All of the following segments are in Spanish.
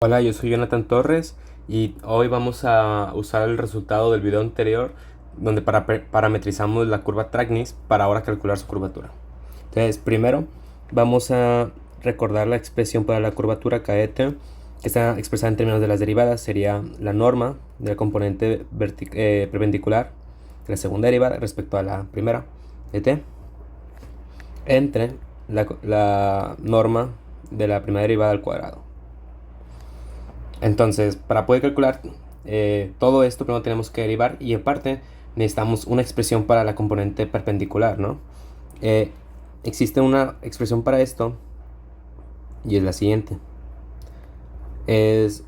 Hola, yo soy Jonathan Torres y hoy vamos a usar el resultado del video anterior donde parametrizamos la curva Trackness para ahora calcular su curvatura. Entonces, primero vamos a recordar la expresión para la curvatura KET, que está expresada en términos de las derivadas. Sería la norma de la componente perpendicular de la segunda derivada respecto a la primera de t entre la norma de la primera derivada al cuadrado. Entonces, para poder calcular todo esto, primero tenemos que derivar y aparte necesitamos una expresión para la componente perpendicular, ¿no? Eh, Existe una expresión para esto y es la siguiente. Es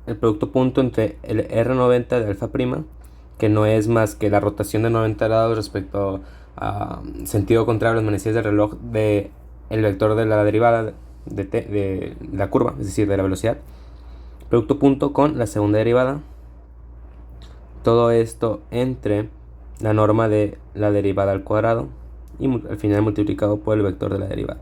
el producto punto entre el R90 de alfa prima, que no es más que la rotación de 90 grados respecto a sentido contrario a las manecillas del reloj de el vector de la derivada de la curva, es decir, de la velocidad. Producto punto con la segunda derivada. Todo esto entre la norma de la derivada al cuadrado y al final multiplicado por el vector de la derivada.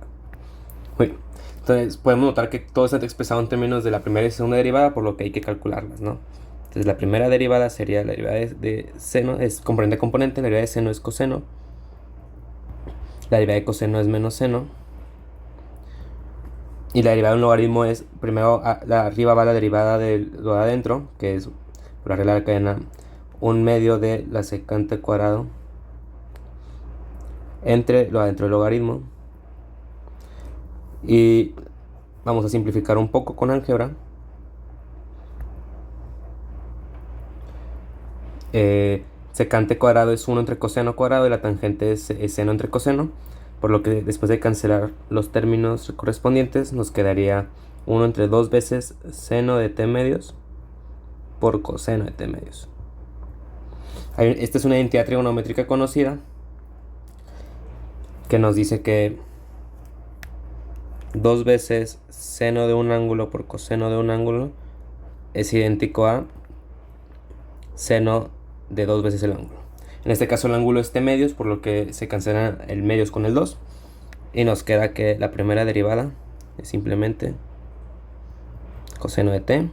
Muy Entonces podemos notar que todo está expresado en términos de la primera y segunda derivada, por lo que hay que calcularlas, ¿no? Entonces la primera derivada sería la derivada de seno, es componente a componente. La derivada de seno es coseno, la derivada de coseno es menos seno, y la derivada de un logaritmo es, primero arriba va la derivada de lo de adentro, que es por la regla de la cadena, un medio de la secante al cuadrado entre lo adentro del logaritmo. Y vamos a simplificar un poco con álgebra. Secante cuadrado es 1 entre coseno cuadrado y la tangente es seno entre coseno, por lo que después de cancelar los términos correspondientes nos quedaría 1 entre 2 veces seno de t medios por coseno de t medios. Esta es una identidad trigonométrica conocida que nos dice que 2 veces seno de un ángulo por coseno de un ángulo es idéntico a seno de 2 veces el ángulo. En este caso el ángulo es t medios, por lo que se cancela el medios con el 2 y nos queda que la primera derivada es simplemente coseno de t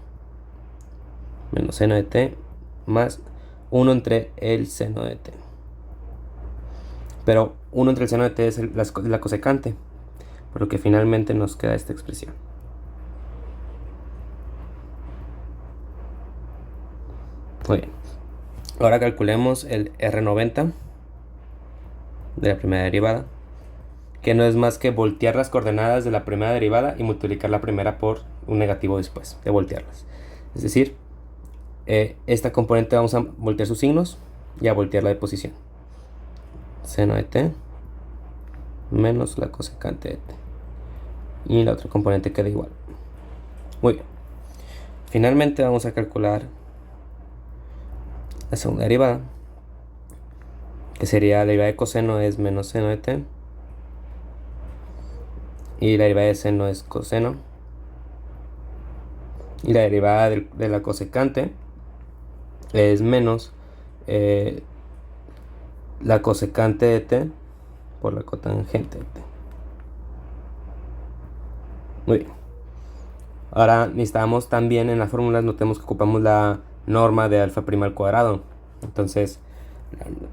menos seno de t más 1 entre el seno de t. Pero 1 entre el seno de t es la cosecante, por lo que finalmente nos queda esta expresión. Muy bien. Ahora calculemos el R90 de la primera derivada, que no es más que voltear las coordenadas de la primera derivada y multiplicar la primera por un negativo después de voltearlas. Es decir, esta componente vamos a voltear sus signos y a voltearla de posición. Seno de t menos la cosecante de t. Y la otra componente queda igual. Muy bien. Finalmente vamos a calcular la segunda derivada, que sería la derivada de coseno es menos seno de t y la derivada de seno es coseno, y la derivada de la cosecante es menos la cosecante de t por la cotangente de t. Muy bien. Ahora necesitamos también en las fórmulas, notemos que ocupamos la norma de alfa prima al cuadrado. Entonces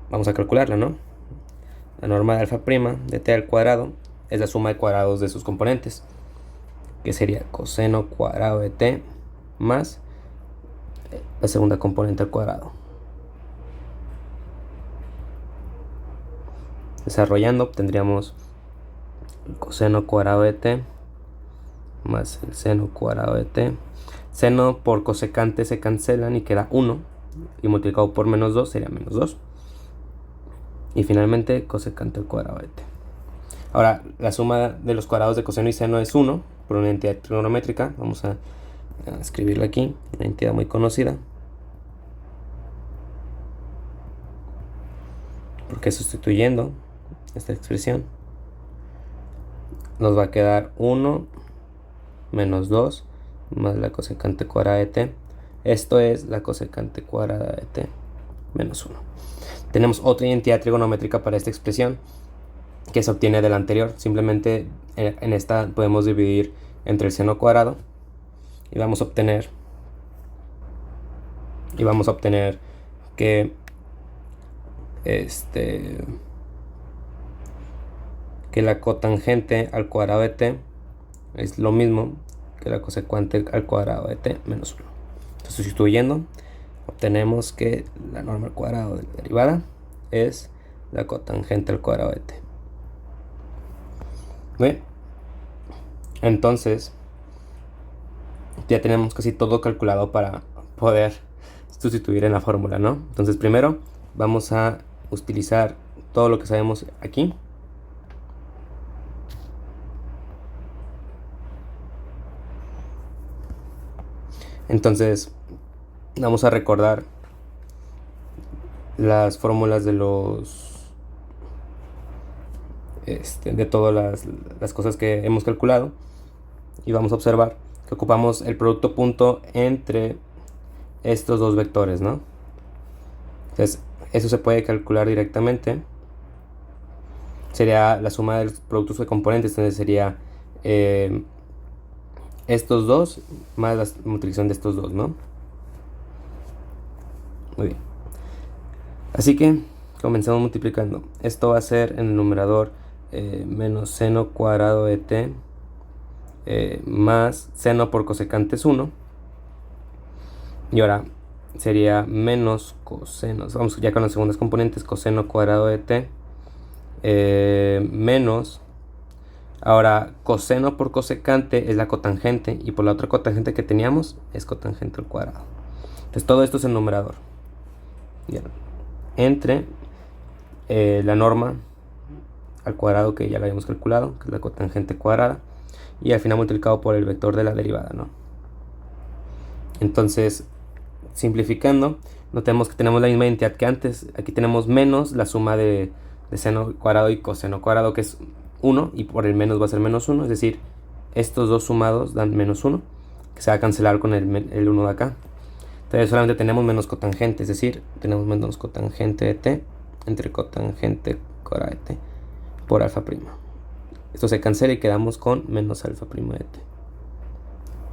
vamos a calcularla, ¿no? La norma de alfa prima de t al cuadrado es la suma de cuadrados de sus componentes, que sería coseno cuadrado de t más la segunda componente al cuadrado. Desarrollando obtendríamos el coseno cuadrado de t más el seno cuadrado de t. Seno por cosecante se cancelan y queda 1, y multiplicado por menos 2 sería menos 2. Y finalmente cosecante al cuadrado de t. Ahora la suma de los cuadrados de coseno y seno es 1 por una entidad trigonométrica. Vamos a escribirla aquí, una entidad muy conocida, porque sustituyendo esta expresión nos va a quedar 1 menos 2 más la cosecante cuadrada de t. Esto es la cosecante cuadrada de t menos 1. Tenemos otra identidad trigonométrica para esta expresión que se obtiene de la anterior. Simplemente en esta podemos dividir entre el seno cuadrado y vamos a obtener que que la cotangente al cuadrado de t es lo mismo que la cosecuente al cuadrado de t menos 1. Entonces, sustituyendo, obtenemos que la norma al cuadrado de la derivada es la cotangente al cuadrado de t. Bien, entonces ya tenemos casi todo calculado para poder sustituir en la fórmula, ¿no? Entonces, primero vamos a utilizar todo lo que sabemos aquí. Entonces, vamos a recordar las fórmulas de de todas las cosas que hemos calculado, y vamos a observar que ocupamos el producto punto entre estos dos vectores, ¿no? Entonces, eso se puede calcular directamente. Sería la suma de los productos de componentes, entonces sería estos dos más la multiplicación de estos dos, ¿no? Muy bien. Así que comenzamos multiplicando. Esto va a ser en el numerador menos seno cuadrado de t más seno por cosecante es 1. Y ahora sería menos coseno. Vamos ya con las segundas componentes. Coseno cuadrado de t menos. Ahora, coseno por cosecante es la cotangente, y por la otra cotangente que teníamos es cotangente al cuadrado. Entonces, todo esto es el numerador. Bien. Entre la norma al cuadrado, que ya la habíamos calculado, que es la cotangente cuadrada, y al final multiplicado por el vector de la derivada, ¿no? Entonces, simplificando, notemos que tenemos la misma identidad que antes. Aquí tenemos menos la suma de seno cuadrado y coseno cuadrado, que es 1, y por el menos va a ser menos 1, es decir, estos dos sumados dan menos 1, que se va a cancelar con el 1 de acá. Entonces solamente tenemos menos cotangente, es decir, tenemos menos cotangente de t entre cotangente cuadrada de t por alfa prima. Esto se cancela y quedamos con menos alfa prima de t.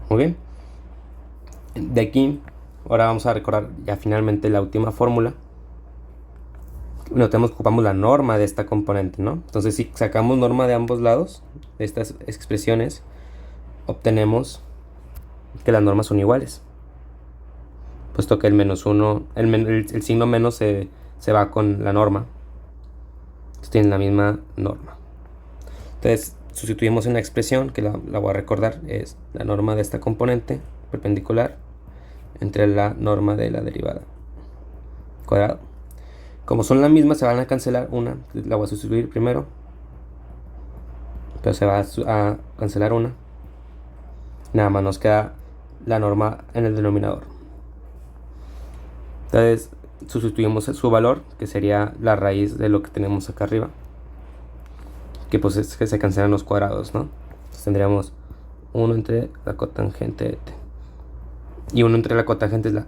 Muy bien. De aquí, ahora vamos a recordar ya finalmente la última fórmula. Notemos que ocupamos la norma de esta componente, ¿no? Entonces, si sacamos norma de ambos lados de estas expresiones, obtenemos que las normas son iguales, puesto que el menos 1, el signo menos se va con la norma. Entonces, tienen la misma norma. Entonces, sustituimos en la expresión, que la voy a recordar, es la norma de esta componente perpendicular entre la norma de la derivada cuadrado. Como son la misma, se van a cancelar una. La voy a sustituir primero, pero se va a cancelar una. Nada más nos queda la norma en el denominador. Entonces sustituimos su valor, que sería la raíz de lo que tenemos acá arriba, que pues es que se cancelan los cuadrados, ¿no? Entonces tendríamos 1 entre la cotangente de t, y 1 entre la cotangente es la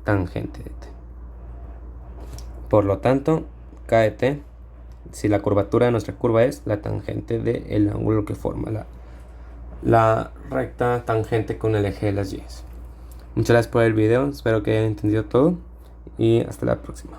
tangente de t. Por lo tanto, k de t, si la curvatura de nuestra curva es la tangente del ángulo que forma la recta tangente con el eje de las y. Muchas gracias por el video, espero que hayan entendido todo y hasta la próxima.